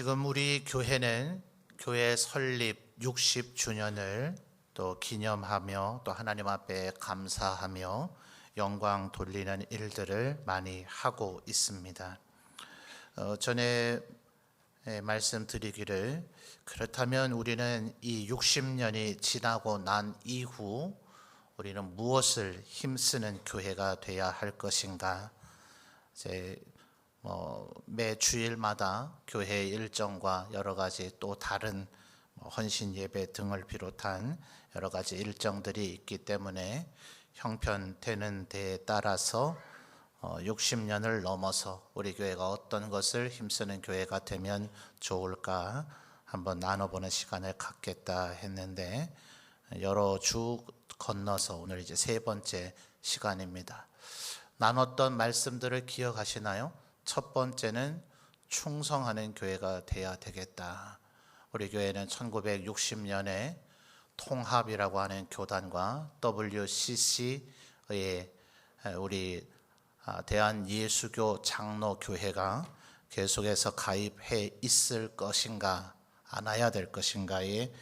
지금 우리 교회는 교회 설립 60주년을 또 기념하며 또 하나님 앞에 감사하며 영광 돌리는 일들을 많이 하고 있습니다. 전에 말씀드리기를, 그렇다면 우리는 이 60년이 지나고 난 이후 우리는 무엇을 힘쓰는 교회가 되어야 할 것인가? 매 주일마다 교회 일정과 여러 가지 또 다른 헌신 예배 등을 비롯한 여러 가지 일정들이 있기 때문에 형편되는 데에 따라서 60년을 넘어서 우리 교회가 어떤 것을 힘쓰는 교회가 되면 좋을까 한번 나눠보는 시간을 갖겠다 했는데, 여러 주 건너서 오늘 이제 세 번째 시간입니다. 나눴던 말씀들을 기억하시나요? 첫 번째는 충성하는 교회가 돼야 되겠다. 우리 교회는 1960년에 통합이라고 하는 교단과 WCC의 우리 대한예수교 장로교회가 계속해서 가입해 있을 것인가 안아야 될 것인가의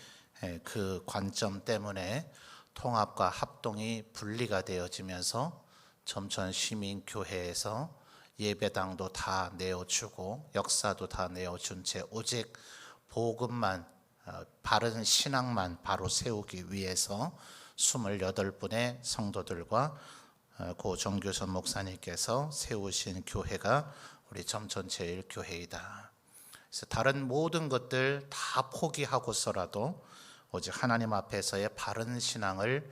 그 관점 때문에 통합과 합동이 분리가 되어지면서 점천 시민교회에서 예배당도 다 내어주고 역사도 다 내어준 채 오직 복음만, 바른 신앙만 바로 세우기 위해서 28분의 성도들과 고 정규선 목사님께서 세우신 교회가 우리 점천제일교회이다. 그래서 다른 모든 것들 다 포기하고서라도 오직 하나님 앞에서의 바른 신앙을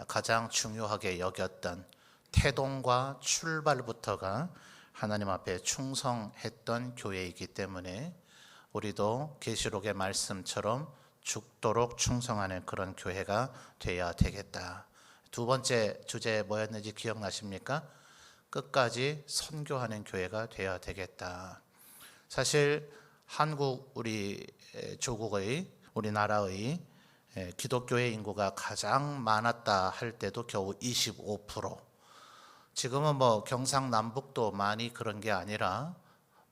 가장 중요하게 여겼던, 태동과 출발부터가 하나님 앞에 충성했던 교회이기 때문에 우리도 계시록의 말씀처럼 죽도록 충성하는 그런 교회가 되어야 되겠다. 두 번째 주제 뭐였는지 기억나십니까? 끝까지 선교하는 교회가 되어야 되겠다. 사실 한국 우리 조국의 우리나라의 기독교의 인구가 가장 많았다 할 때도 겨우 25%. 지금은 경상남북도 많이 그런 게 아니라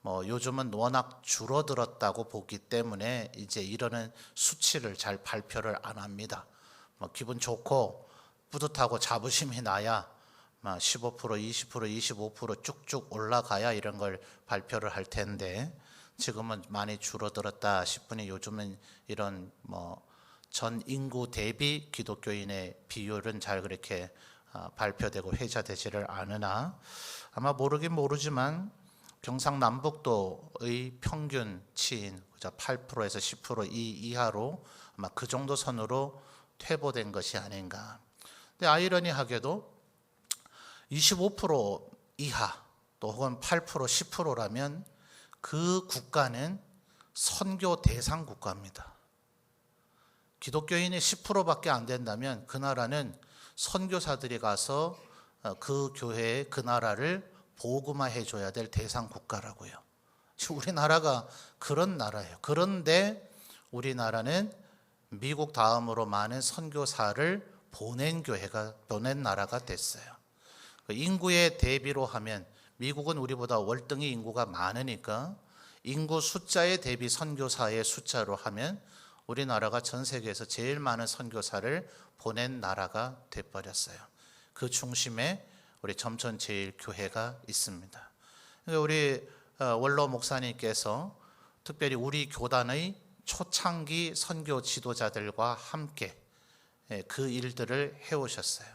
요즘은 워낙 줄어들었다고 보기 때문에 이제 이러는 수치를 잘 발표를 안 합니다. 기분 좋고 뿌듯하고 자부심이 나야 15%, 20%, 25% 쭉쭉 올라가야 이런 걸 발표를 할 텐데, 지금은 많이 줄어들었다 싶으니 요즘은 이런 전 인구 대비 기독교인의 비율은 잘 그렇게 발표되고 회자되지를 않으나, 아마 모르긴 모르지만 경상남북도의 평균치인 8%에서 10% 이하로 아마 그 정도 선으로 퇴보된 것이 아닌가. 근데 아이러니하게도 25% 이하 또 혹은 8%, 10%라면 그 국가는 선교 대상 국가입니다. 기독교인이 10%밖에 안 된다면 그 나라는 선교사들이 가서 그 교회에 그 나라를 복음화해 줘야 될 대상 국가라고요. 우리나라가 그런 나라예요. 그런데 우리나라는 미국 다음으로 많은 선교사를 보낸 나라가 됐어요. 인구의 대비로 하면 미국은 우리보다 월등히 인구가 많으니까 인구 숫자에 대비 선교사의 숫자로 하면 우리나라가 전 세계에서 제일 많은 선교사를 보낸 나라가 돼버렸어요. 그 중심에 우리 점천제일교회가 있습니다. 우리 원로 목사님께서 특별히 우리 교단의 초창기 선교 지도자들과 함께 그 일들을 해오셨어요.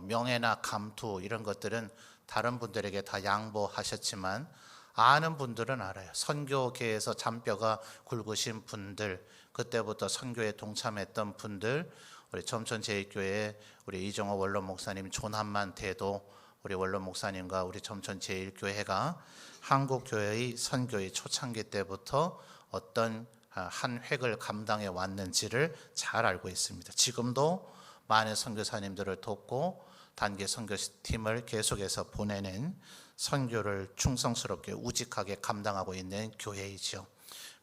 명예나 감투 이런 것들은 다른 분들에게 다 양보하셨지만 아는 분들은 알아요. 선교계에서 잔뼈가 굵으신 분들, 그때부터 선교에 동참했던 분들, 우리 점천제일교회 우리 이정호 원로 목사님 존함만 돼도 우리 원로 목사님과 우리 점천제일교회가 한국교회의 선교의 초창기 때부터 어떤 한 획을 감당해 왔는지를 잘 알고 있습니다. 지금도 많은 선교사님들을 돕고 단기 선교팀을 계속해서 보내는 선교를 충성스럽게 우직하게 감당하고 있는 교회이죠.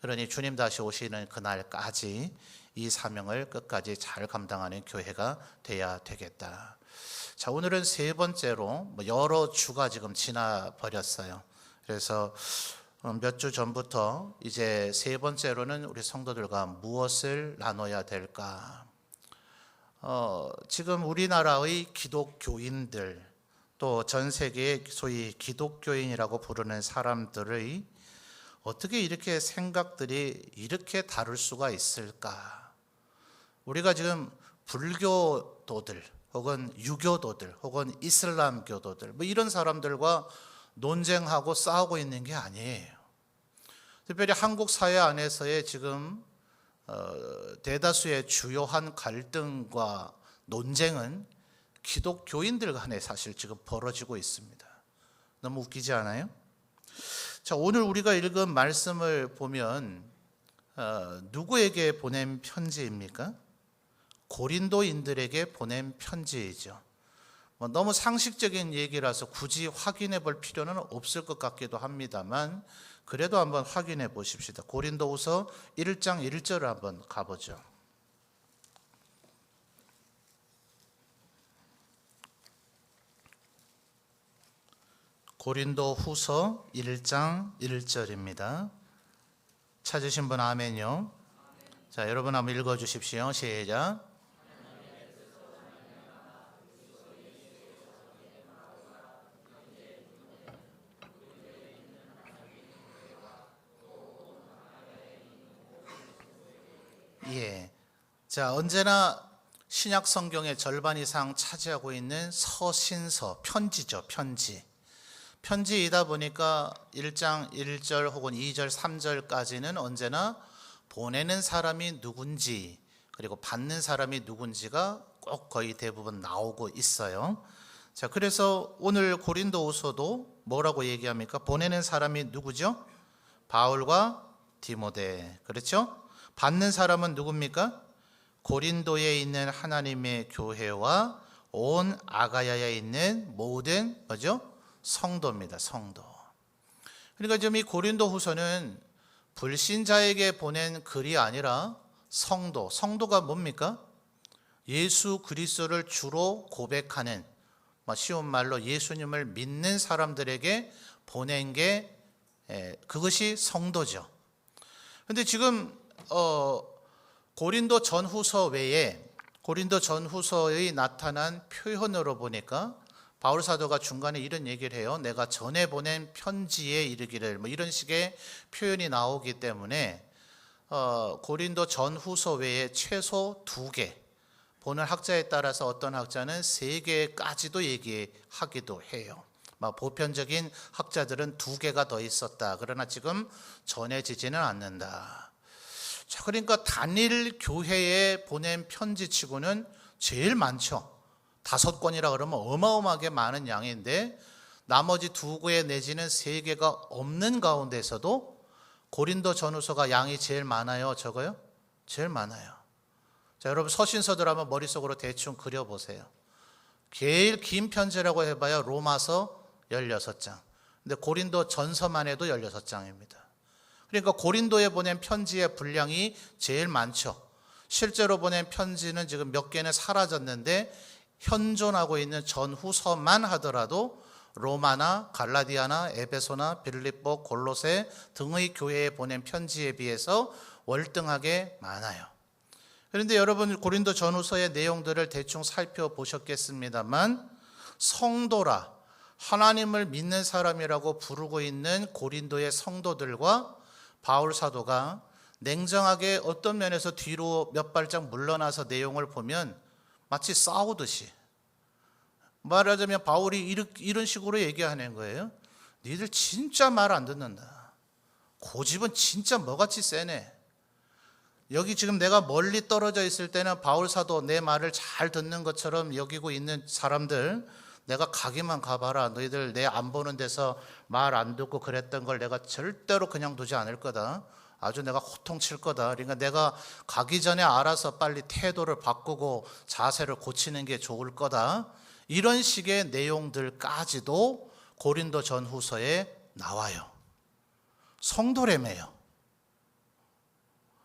그러니 주님 다시 오시는 그날까지 이 사명을 끝까지 잘 감당하는 교회가 돼야 되겠다. 자, 오늘은 세 번째로 여러 주가 지금 지나 버렸어요. 그래서 몇 주 전부터 이제 세 번째로는 우리 성도들과 무엇을 나눠야 될까? 지금 우리나라의 기독교인들 또 전 세계의 소위 기독교인이라고 부르는 사람들의 어떻게 이렇게 생각들이 이렇게 다를 수가 있을까? 우리가 지금 불교도들 혹은 유교도들 혹은 이슬람교도들 뭐 이런 사람들과 논쟁하고 싸우고 있는 게 아니에요. 특별히 한국 사회 안에서의 지금 대다수의 주요한 갈등과 논쟁은 기독교인들 간에 사실 지금 벌어지고 있습니다. 너무 웃기지 않아요? 자, 오늘 우리가 읽은 말씀을 보면 누구에게 보낸 편지입니까? 고린도인들에게 보낸 편지이죠. 너무 상식적인 얘기라서 굳이 확인해 볼 필요는 없을 것 같기도 합니다만 그래도 한번 확인해 보십시다. 고린도후서 1장 1절을 한번 가보죠. 고린도후서 1장 1절입니다. 찾으신 분 아멘요. 자, 여러분 한번 읽어 주십시오. 시작. 예. 자, 언제나 신약 성경의 절반 이상 차지하고 있는 서신서, 편지죠, 편지. 편지이다 보니까 1장 1절 혹은 2절, 3절까지는 언제나 보내는 사람이 누군지 그리고 받는 사람이 누군지가 꼭 거의 대부분 나오고 있어요. 자, 그래서 오늘 고린도후서도 뭐라고 얘기합니까? 보내는 사람이 누구죠? 바울과 디모데. 그렇죠? 받는 사람은 누굽니까? 고린도에 있는 하나님의 교회와 온 아가야에 있는 모든 뭐죠? 성도입니다. 성도. 그러니까 지금 이 고린도후서는 불신자에게 보낸 글이 아니라 성도가 뭡니까? 예수 그리스도를 주로 고백하는, 쉬운 말로 예수님을 믿는 사람들에게 보낸 게 그것이 성도죠. 그런데 지금 고린도 전후서 외에 고린도 전후서에 나타난 표현으로 보니까 바울 사도가 중간에 이런 얘기를 해요. 내가 전에 보낸 편지에 이르기를, 뭐 이런 식의 표현이 나오기 때문에 고린도 전후서 외에 최소 2개, 보는 학자에 따라서 어떤 학자는 3개까지도 얘기하기도 해요. 보편적인 학자들은 2개가 더 있었다. 그러나 지금 전해지지는 않는다. 자, 그러니까 단일 교회에 보낸 편지치고는 제일 많죠. 5권이라 그러면 어마어마하게 많은 양인데 나머지 2개 내지는 3개가 없는 가운데서도 고린도 전후서가 양이 제일 많아요, 적어요? 제일 많아요. 자, 여러분 서신서들 한번 머릿속으로 대충 그려보세요. 제일 긴 편지라고 해봐야 로마서 16장. 근데 고린도 전서만 해도 16장입니다. 그러니까 고린도에 보낸 편지의 분량이 제일 많죠. 실제로 보낸 편지는 지금 몇 개는 사라졌는데 현존하고 있는 전후서만 하더라도 로마나 갈라디아나 에베소나 빌립보, 골로새 등의 교회에 보낸 편지에 비해서 월등하게 많아요. 그런데 여러분 고린도 전후서의 내용들을 대충 살펴보셨겠습니다만 성도라 하나님을 믿는 사람이라고 부르고 있는 고린도의 성도들과 바울 사도가 냉정하게 어떤 면에서 뒤로 몇 발짝 물러나서 내용을 보면 마치 싸우듯이, 말하자면 바울이 이런 식으로 얘기하는 거예요. 니들 진짜 말 안 듣는다. 고집은 진짜 뭐같이 세네. 여기 지금 내가 멀리 떨어져 있을 때는 바울 사도 내 말을 잘 듣는 것처럼 여기고 있는 사람들, 내가 가기만 가봐라. 너희들 내 안 보는 데서 말 안 듣고 그랬던 걸 내가 절대로 그냥 두지 않을 거다. 아주 내가 호통칠 거다. 그러니까 내가 가기 전에 알아서 빨리 태도를 바꾸고 자세를 고치는 게 좋을 거다. 이런 식의 내용들까지도 고린도 전후서에 나와요. 성도래매요.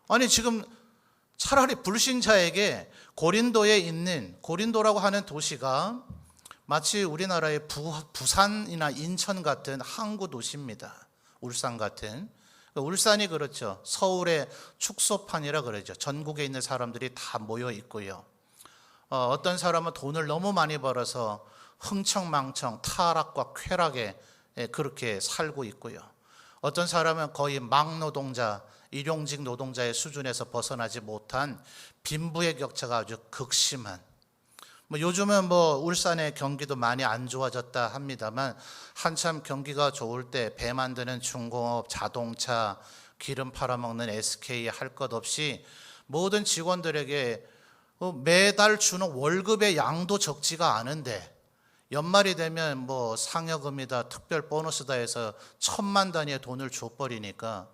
아니 지금 차라리 불신자에게 고린도에 있는, 고린도라고 하는 도시가 마치 우리나라의 부산이나 인천 같은 항구 도시입니다. 울산 같은. 울산이 그렇죠. 서울의 축소판이라 그러죠. 전국에 있는 사람들이 다 모여 있고요. 어떤 사람은 돈을 너무 많이 벌어서 흥청망청 타락과 쾌락에 그렇게 살고 있고요. 어떤 사람은 거의 막노동자, 일용직 노동자의 수준에서 벗어나지 못한 빈부의 격차가 아주 극심한. 요즘은 울산의 경기도 많이 안 좋아졌다 합니다만 한참 경기가 좋을 때 배 만드는 중공업, 자동차, 기름 팔아먹는 SK 할 것 없이 모든 직원들에게 매달 주는 월급의 양도 적지가 않은데 연말이 되면 상여금이다, 특별 보너스다 해서 1,000만 단위의 돈을 줘버리니까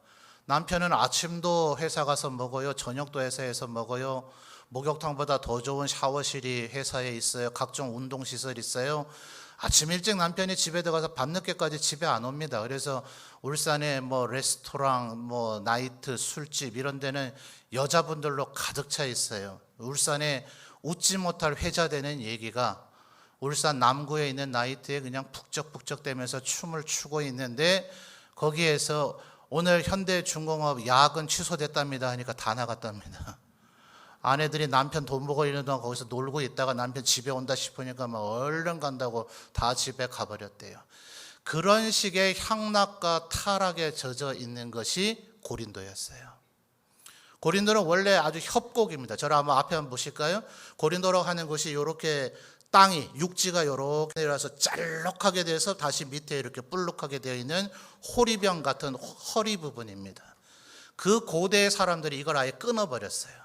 남편은 아침도 회사 가서 먹어요, 저녁도 회사에서 먹어요, 목욕탕보다 더 좋은 샤워실이 회사에 있어요, 각종 운동시설 있어요. 아침 일찍 남편이 집에 들어가서 밤늦게까지 집에 안 옵니다. 그래서 울산에 레스토랑, 나이트, 술집 이런 데는 여자분들로 가득 차 있어요. 울산에 웃지 못할 회자되는 얘기가 울산 남구에 있는 나이트에 그냥 북적북적대면서 춤을 추고 있는데 거기에서 오늘 현대중공업 야근 취소됐답니다 하니까 다 나갔답니다. 아내들이 남편 돈 벌고 있는 동안 거기서 놀고 있다가 남편 집에 온다 싶으니까 얼른 간다고 다 집에 가버렸대요. 그런 식의 향락과 타락에 젖어 있는 것이 고린도였어요. 고린도는 원래 아주 협곡입니다. 저를 앞에 한번 보실까요? 고린도라고 하는 곳이 이렇게 땅이, 육지가 이렇게 내려와서 짤록하게 돼서 다시 밑에 이렇게 불룩하게 되어 있는 호리병 같은 허리 부분입니다. 그 고대의 사람들이 이걸 아예 끊어버렸어요.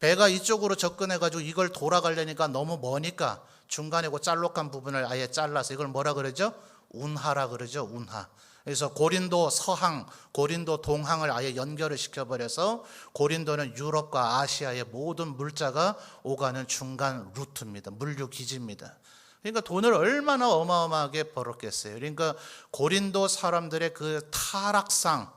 배가 이쪽으로 접근해가지고 이걸 돌아가려니까 너무 머니까 중간에 그 짤록한 부분을 아예 잘라서 이걸 뭐라 그러죠? 운하라 그러죠. 운하. 그래서 고린도 서항, 고린도 동항을 아예 연결을 시켜버려서 고린도는 유럽과 아시아의 모든 물자가 오가는 중간 루트입니다. 물류 기지입니다. 그러니까 돈을 얼마나 어마어마하게 벌었겠어요. 그러니까 고린도 사람들의 그 타락상,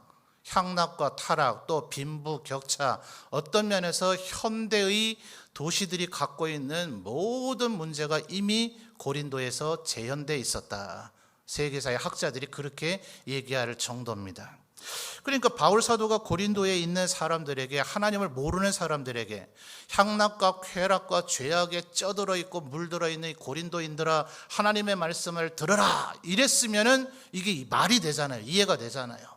향락과 타락, 또 빈부 격차, 어떤 면에서 현대의 도시들이 갖고 있는 모든 문제가 이미 고린도에서 재현되어 있었다. 세계사의 학자들이 그렇게 얘기할 정도입니다. 그러니까 바울 사도가 고린도에 있는 사람들에게, 하나님을 모르는 사람들에게 향락과 쾌락과 죄악에 쩌들어 있고 물들어 있는 고린도인들아 하나님의 말씀을 들으라 이랬으면은 이게 말이 되잖아요. 이해가 되잖아요.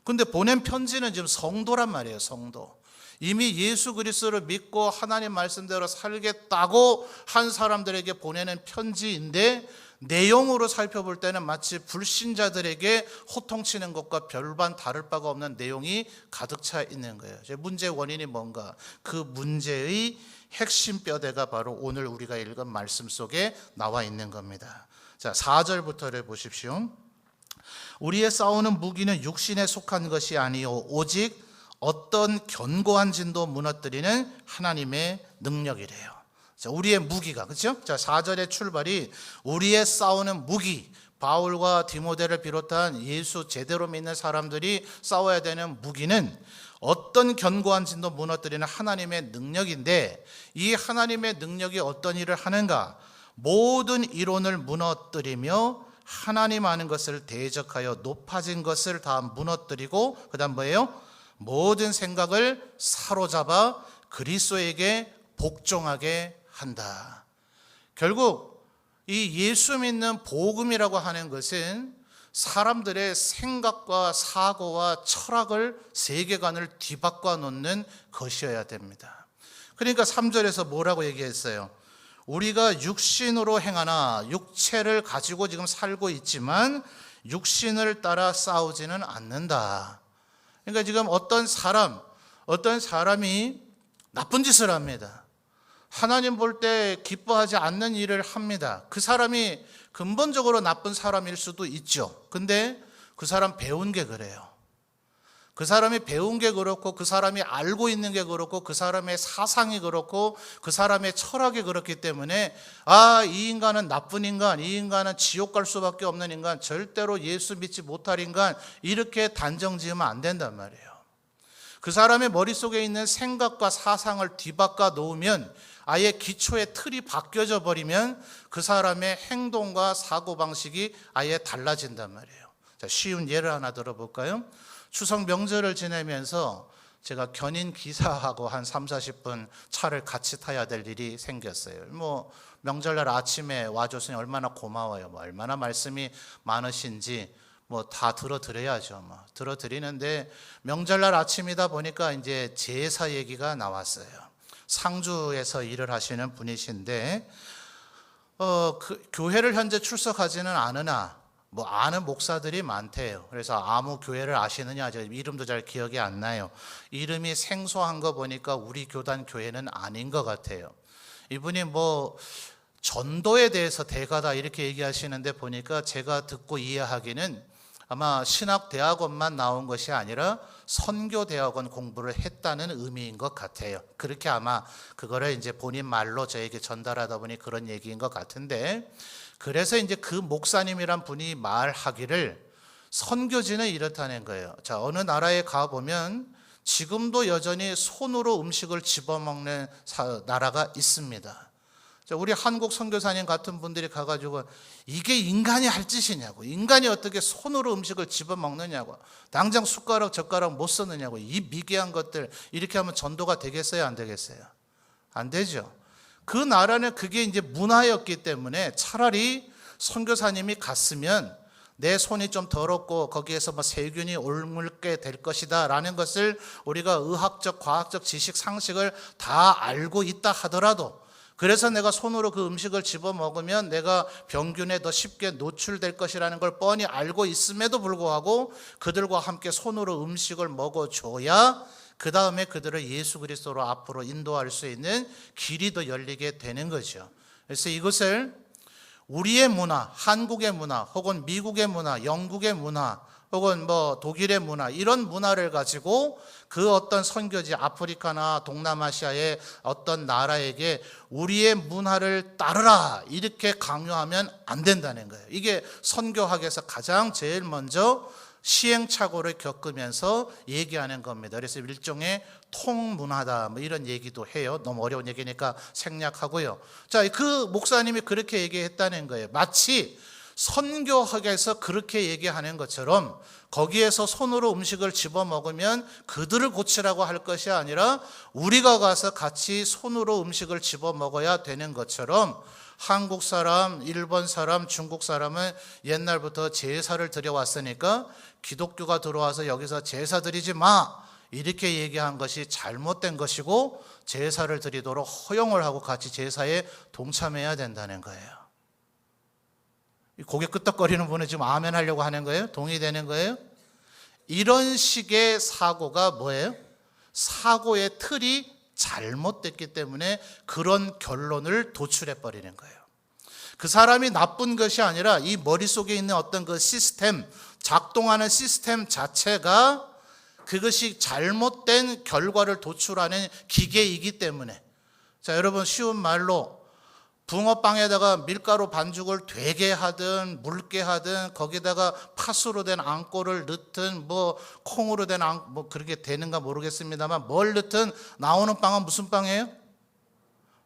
근데 보낸 편지는 지금 성도란 말이에요. 성도. 이미 예수 그리스도를 믿고 하나님 말씀대로 살겠다고 한 사람들에게 보내는 편지인데 내용으로 살펴볼 때는 마치 불신자들에게 호통치는 것과 별반 다를 바가 없는 내용이 가득 차 있는 거예요. 문제의 원인이 뭔가? 그 문제의 핵심 뼈대가 바로 오늘 우리가 읽은 말씀 속에 나와 있는 겁니다. 자, 4절부터를 보십시오. 우리의 싸우는 무기는 육신에 속한 것이 아니요 오직 어떤 견고한 진도 무너뜨리는 하나님의 능력이래요. 자, 우리의 무기가, 그렇죠? 자, 4절의 출발이 우리의 싸우는 무기, 바울과 디모데를 비롯한 예수 제대로 믿는 사람들이 싸워야 되는 무기는 어떤 견고한 진도 무너뜨리는 하나님의 능력인데, 이 하나님의 능력이 어떤 일을 하는가? 모든 이론을 무너뜨리며 하나님 아는 것을 대적하여 높아진 것을 다 무너뜨리고, 그 다음 뭐예요? 모든 생각을 사로잡아 그리스도에게 복종하게 한다. 결국 이 예수 믿는 복음이라고 하는 것은 사람들의 생각과 사고와 철학을, 세계관을 뒤바꿔 놓는 것이어야 됩니다. 그러니까 3절에서 뭐라고 얘기했어요? 우리가 육신으로 행하나, 육체를 가지고 지금 살고 있지만 육신을 따라 싸우지는 않는다. 그러니까 지금 어떤 사람이 나쁜 짓을 합니다. 하나님 볼 때 기뻐하지 않는 일을 합니다. 그 사람이 근본적으로 나쁜 사람일 수도 있죠. 근데 그 사람 배운 게 그래요. 그 사람이 배운 게 그렇고, 그 사람이 알고 있는 게 그렇고, 그 사람의 사상이 그렇고, 그 사람의 철학이 그렇기 때문에 이 인간은 나쁜 인간, 이 인간은 지옥 갈 수밖에 없는 인간, 절대로 예수 믿지 못할 인간, 이렇게 단정 지으면 안 된단 말이에요. 그 사람의 머릿속에 있는 생각과 사상을 뒤바꿔 놓으면, 아예 기초의 틀이 바뀌어져 버리면 그 사람의 행동과 사고방식이 아예 달라진단 말이에요. 자, 쉬운 예를 하나 들어볼까요? 추석 명절을 지내면서 제가 견인 기사하고 한 30-40분 차를 같이 타야 될 일이 생겼어요. 뭐 명절날 아침에 와줬으니 얼마나 고마워요. 뭐 얼마나 말씀이 많으신지 뭐 다 들어드려야죠. 뭐 들어드리는데 명절날 아침이다 보니까 이제 제사 얘기가 나왔어요. 상주에서 일을 하시는 분이신데 그 교회를 현재 출석하지는 않으나 뭐 아는 목사들이 많대요. 그래서 아무 교회를 아시느냐, 저 이름도 잘 기억이 안 나요. 이름이 생소한 거 보니까 우리 교단 교회는 아닌 것 같아요. 이분이 뭐 전도에 대해서 대가다 이렇게 얘기하시는데 보니까 제가 듣고 이해하기는 아마 신학대학원만 나온 것이 아니라 선교대학원 공부를 했다는 의미인 것 같아요. 그렇게 아마 그거를 이제 본인 말로 저에게 전달하다 보니 그런 얘기인 것 같은데, 그래서 이제 그 목사님이란 분이 말하기를 선교지는 이렇다는 거예요. 자, 어느 나라에 가보면 지금도 여전히 손으로 음식을 집어먹는 나라가 있습니다. 자, 우리 한국 선교사님 같은 분들이 가가지고 이게 인간이 할 짓이냐고, 인간이 어떻게 손으로 음식을 집어먹느냐고, 당장 숟가락 젓가락 못 쓰느냐고, 이 미개한 것들 이렇게 하면 전도가 되겠어요, 안 되겠어요? 안 되죠. 그 나라는 그게 이제 문화였기 때문에 차라리 선교사님이 갔으면 내 손이 좀 더럽고 거기에서 뭐 세균이 옮게 될 것이다 라는 것을 우리가 의학적 과학적 지식 상식을 다 알고 있다 하더라도, 그래서 내가 손으로 그 음식을 집어먹으면 내가 병균에 더 쉽게 노출될 것이라는 걸 뻔히 알고 있음에도 불구하고 그들과 함께 손으로 음식을 먹어줘야 그 다음에 그들을 예수 그리스도로 앞으로 인도할 수 있는 길이 더 열리게 되는 거죠. 그래서 이것을 우리의 문화, 한국의 문화, 혹은 미국의 문화, 영국의 문화, 혹은 뭐 독일의 문화, 이런 문화를 가지고 그 어떤 선교지 아프리카나 동남아시아의 어떤 나라에게 우리의 문화를 따르라 이렇게 강요하면 안 된다는 거예요. 이게 선교학에서 가장 제일 먼저 시행착오를 겪으면서 얘기하는 겁니다. 그래서 일종의 통문화다 뭐 이런 얘기도 해요. 너무 어려운 얘기니까 생략하고요. 자, 그 목사님이 그렇게 얘기했다는 거예요. 마치 선교학에서 그렇게 얘기하는 것처럼 거기에서 손으로 음식을 집어먹으면 그들을 고치라고 할 것이 아니라 우리가 가서 같이 손으로 음식을 집어먹어야 되는 것처럼, 한국 사람, 일본 사람, 중국 사람은 옛날부터 제사를 드려왔으니까 기독교가 들어와서 여기서 제사 드리지 마 이렇게 얘기한 것이 잘못된 것이고, 제사를 드리도록 허용을 하고 같이 제사에 동참해야 된다는 거예요. 고개 끄덕거리는 분은 지금 아멘 하려고 하는 거예요? 동의되는 거예요? 이런 식의 사고가 뭐예요? 사고의 틀이 잘못됐기 때문에 그런 결론을 도출해 버리는 거예요. 그 사람이 나쁜 것이 아니라 이 머릿속에 있는 어떤 그 시스템, 작동하는 시스템 자체가 그것이 잘못된 결과를 도출하는 기계이기 때문에. 자, 여러분 쉬운 말로 붕어빵에다가 밀가루 반죽을 되게 하든 묽게 하든 거기다가 팥으로 된 앙꼬를 넣든 뭐 콩으로 된 뭐 그렇게 되는가 모르겠습니다만 뭘 넣든 나오는 빵은 무슨 빵이에요?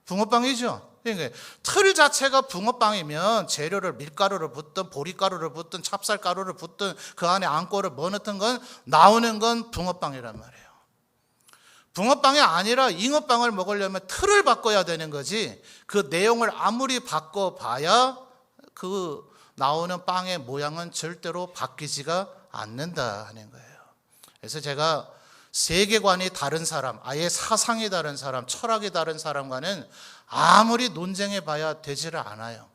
붕어빵이죠. 그러니까 틀 자체가 붕어빵이면 재료를 밀가루를 붓든 보리가루를 붓든 찹쌀가루를 붓든 그 안에 앙꼬를 뭐 넣든 건 나오는 건 붕어빵이란 말이에요. 붕어빵이 아니라 잉어빵을 먹으려면 틀을 바꿔야 되는 거지, 그 내용을 아무리 바꿔봐야 그 나오는 빵의 모양은 절대로 바뀌지가 않는다 하는 거예요. 그래서 제가 세계관이 다른 사람, 아예 사상이 다른 사람, 철학이 다른 사람과는 아무리 논쟁해봐야 되지를 않아요.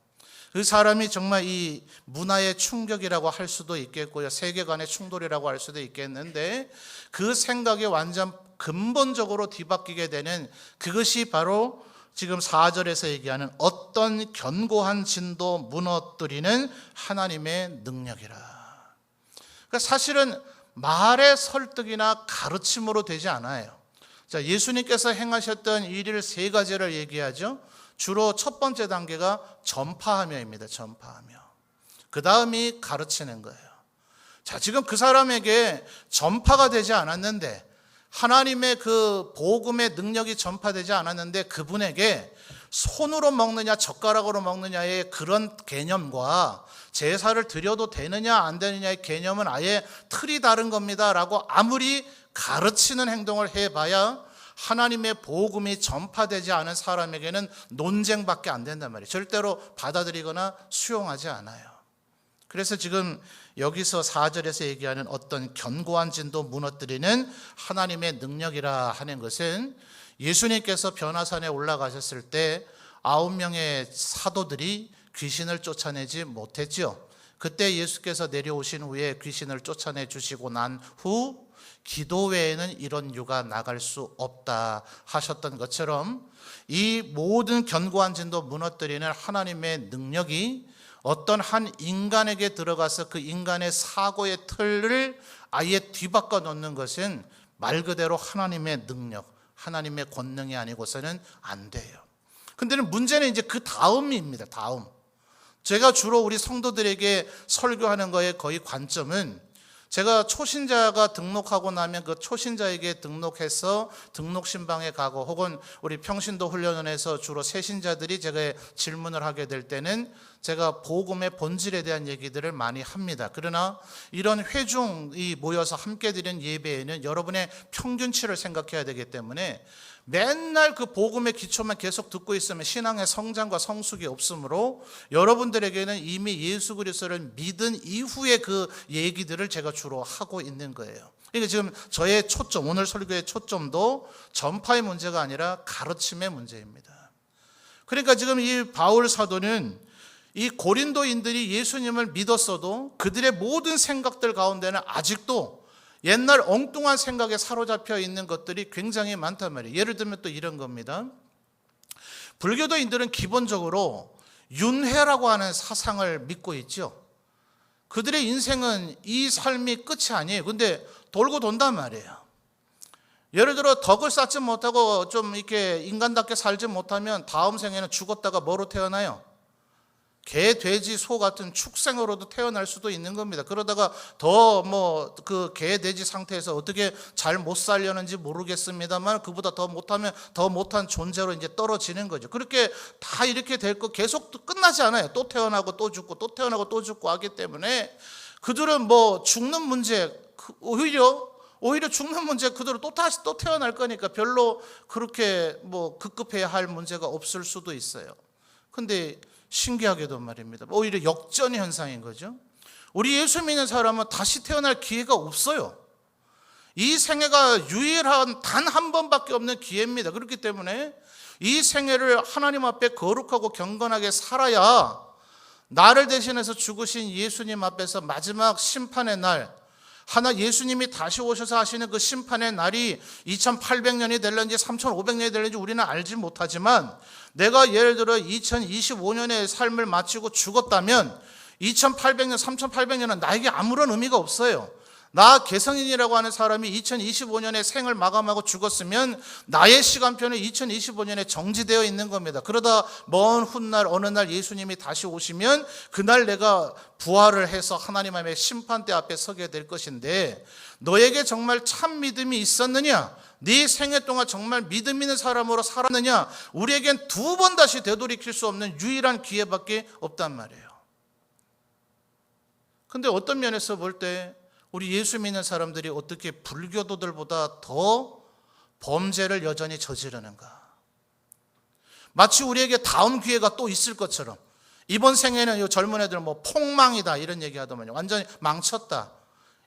그 사람이 정말 이 문화의 충격이라고 할 수도 있겠고요, 세계관의 충돌이라고 할 수도 있겠는데, 그 생각이 완전 근본적으로 뒤바뀌게 되는 그것이 바로 지금 4절에서 얘기하는 어떤 견고한 진도 무너뜨리는 하나님의 능력이라. 그러니까 사실은 말의 설득이나 가르침으로 되지 않아요. 자, 예수님께서 행하셨던 일을 세 가지를 얘기하죠. 주로 첫 번째 단계가 전파하며입니다. 전파하며. 그 다음이 가르치는 거예요. 자, 지금 그 사람에게 전파가 되지 않았는데, 하나님의 그 복음의 능력이 전파되지 않았는데 그분에게 손으로 먹느냐 젓가락으로 먹느냐의 그런 개념과 제사를 드려도 되느냐 안 되느냐의 개념은 아예 틀이 다른 겁니다 라고 아무리 가르치는 행동을 해봐야 하나님의 복음이 전파되지 않은 사람에게는 논쟁밖에 안 된단 말이에요. 절대로 받아들이거나 수용하지 않아요. 그래서 지금 여기서 4절에서 얘기하는 어떤 견고한 진도 무너뜨리는 하나님의 능력이라 하는 것은 예수님께서 변화산에 올라가셨을 때 9명의 사도들이 귀신을 쫓아내지 못했지요. 그때 예수께서 내려오신 후에 귀신을 쫓아내 주시고 난 후 기도 외에는 이런 유가 나갈 수 없다 하셨던 것처럼 이 모든 견고한 진도 무너뜨리는 하나님의 능력이 어떤 한 인간에게 들어가서 그 인간의 사고의 틀을 아예 뒤바꿔 놓는 것은 말 그대로 하나님의 능력, 하나님의 권능이 아니고서는 안 돼요. 근데 문제는 이제 그 다음입니다. 다음. 제가 주로 우리 성도들에게 설교하는 거의 거의 관점은 제가 초신자가 등록하고 나면 그 초신자에게 등록해서 등록신방에 가고 혹은 우리 평신도 훈련원에서 주로 새신자들이 제가 질문을 하게 될 때는 제가 복음의 본질에 대한 얘기들을 많이 합니다. 그러나 이런 회중이 모여서 함께 드리는 예배에는 여러분의 평균치를 생각해야 되기 때문에 맨날 그 복음의 기초만 계속 듣고 있으면 신앙의 성장과 성숙이 없으므로 여러분들에게는 이미 예수 그리스도를 믿은 이후의 그 얘기들을 제가 주로 하고 있는 거예요. 그러니까 지금 저의 초점, 오늘 설교의 초점도 전파의 문제가 아니라 가르침의 문제입니다. 그러니까 지금 이 바울 사도는 이 고린도인들이 예수님을 믿었어도 그들의 모든 생각들 가운데는 아직도 옛날 엉뚱한 생각에 사로잡혀 있는 것들이 굉장히 많단 말이에요. 예를 들면 또 이런 겁니다. 불교도인들은 기본적으로 윤회라고 하는 사상을 믿고 있죠. 그들의 인생은 이 삶이 끝이 아니에요. 근데 돌고 돈단 말이에요. 예를 들어 덕을 쌓지 못하고 좀 이렇게 인간답게 살지 못하면 다음 생에는 죽었다가 뭐로 태어나요? 개, 돼지, 소 같은 축생으로도 태어날 수도 있는 겁니다. 그러다가 더 그 개, 돼지 상태에서 어떻게 잘 못 살려는지 모르겠습니다만 그보다 더 못하면 더 못한 존재로 이제 떨어지는 거죠. 그렇게 다 이렇게 될 거 계속 끝나지 않아요. 또 태어나고 또 죽고 또 태어나고 또 죽고 하기 때문에 그들은 죽는 문제 오히려 죽는 문제 그대로 또 다시 또 태어날 거니까 별로 그렇게 급급해야 할 문제가 없을 수도 있어요. 근데 신기하게도 말입니다. 오히려 역전 현상인 거죠. 우리 예수 믿는 사람은 다시 태어날 기회가 없어요. 이 생애가 유일한 단 한 번밖에 없는 기회입니다. 그렇기 때문에 이 생애를 하나님 앞에 거룩하고 경건하게 살아야 나를 대신해서 죽으신 예수님 앞에서 마지막 심판의 날, 예수님이 다시 오셔서 하시는 그 심판의 날이 2800년이 될는지 3500년이 될는지 우리는 알지 못하지만 내가 예를 들어 2025년의 삶을 마치고 죽었다면 2800년, 3800년은 나에게 아무런 의미가 없어요. 나 개성인이라고 하는 사람이 2025년에 생을 마감하고 죽었으면 나의 시간표는 2025년에 정지되어 있는 겁니다. 그러다 먼 훗날 어느 날 예수님이 다시 오시면 그날 내가 부활을 해서 하나님 앞에 심판대 앞에 서게 될 것인데 너에게 정말 참 믿음이 있었느냐? 네 생애 동안 정말 믿음 있는 사람으로 살았느냐? 우리에겐 두 번 다시 되돌이킬 수 없는 유일한 기회밖에 없단 말이에요. 근데 어떤 면에서 볼 때 우리 예수 믿는 사람들이 어떻게 불교도들보다 더 범죄를 여전히 저지르는가? 마치 우리에게 다음 기회가 또 있을 것처럼 이번 생에는 이 젊은 애들 폭망이다 이런 얘기 하더만요. 완전히 망쳤다.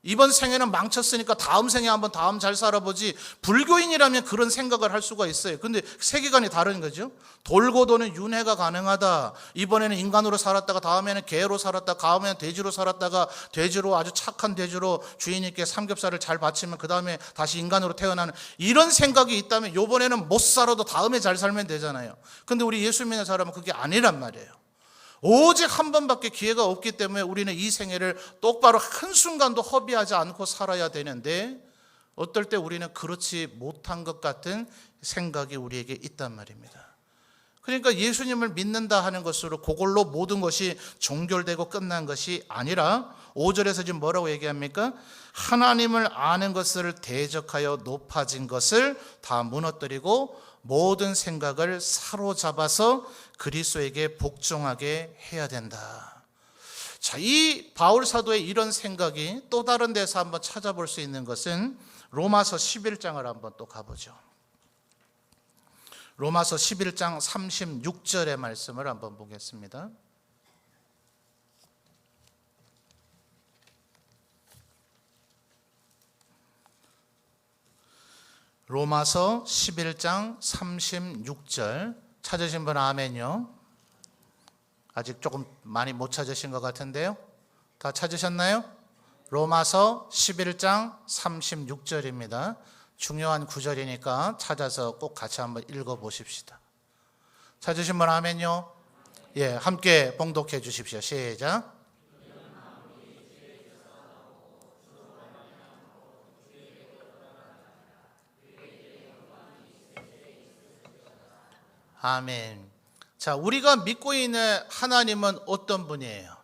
이번 생에는 망쳤으니까 다음 생에 한번 다음 잘 살아보지. 불교인이라면 그런 생각을 할 수가 있어요. 근데 세계관이 다른 거죠. 돌고 도는 윤회가 가능하다. 이번에는 인간으로 살았다가 다음에는 개로 살았다가 다음에는 돼지로 살았다가 돼지로 아주 착한 돼지로 주인님께 삼겹살을 잘 바치면 그 다음에 다시 인간으로 태어나는 이런 생각이 있다면 이번에는 못 살아도 다음에 잘 살면 되잖아요. 근데 우리 예수 믿는 사람은 그게 아니란 말이에요. 오직 한 번밖에 기회가 없기 때문에 우리는 이 생애를 똑바로 한순간도 허비하지 않고 살아야 되는데 어떨 때 우리는 그렇지 못한 것 같은 생각이 우리에게 있단 말입니다. 그러니까 예수님을 믿는다 하는 것으로 그걸로 모든 것이 종결되고 끝난 것이 아니라 5절에서 지금 뭐라고 얘기합니까? 하나님을 아는 것을 대적하여 높아진 것을 다 무너뜨리고 모든 생각을 사로잡아서 그리스도에게 복종하게 해야 된다. 자, 이 바울 사도의 이런 생각이 또 다른 데서 한번 찾아볼 수 있는 것은 로마서 11장을 한번 또 가보죠. 로마서 11장 36절의 말씀을 한번 보겠습니다. 로마서 11장 36절 찾으신 분 아멘요. 아직 조금 많이 못 찾으신 것 같은데요. 다 찾으셨나요? 로마서 11장 36절입니다. 중요한 구절이니까 찾아서 꼭 같이 한번 읽어보십시다. 찾으신 분 아멘요. 예, 함께 봉독해 주십시오. 시작. 아멘. 자, 우리가 믿고 있는 하나님은 어떤 분이에요?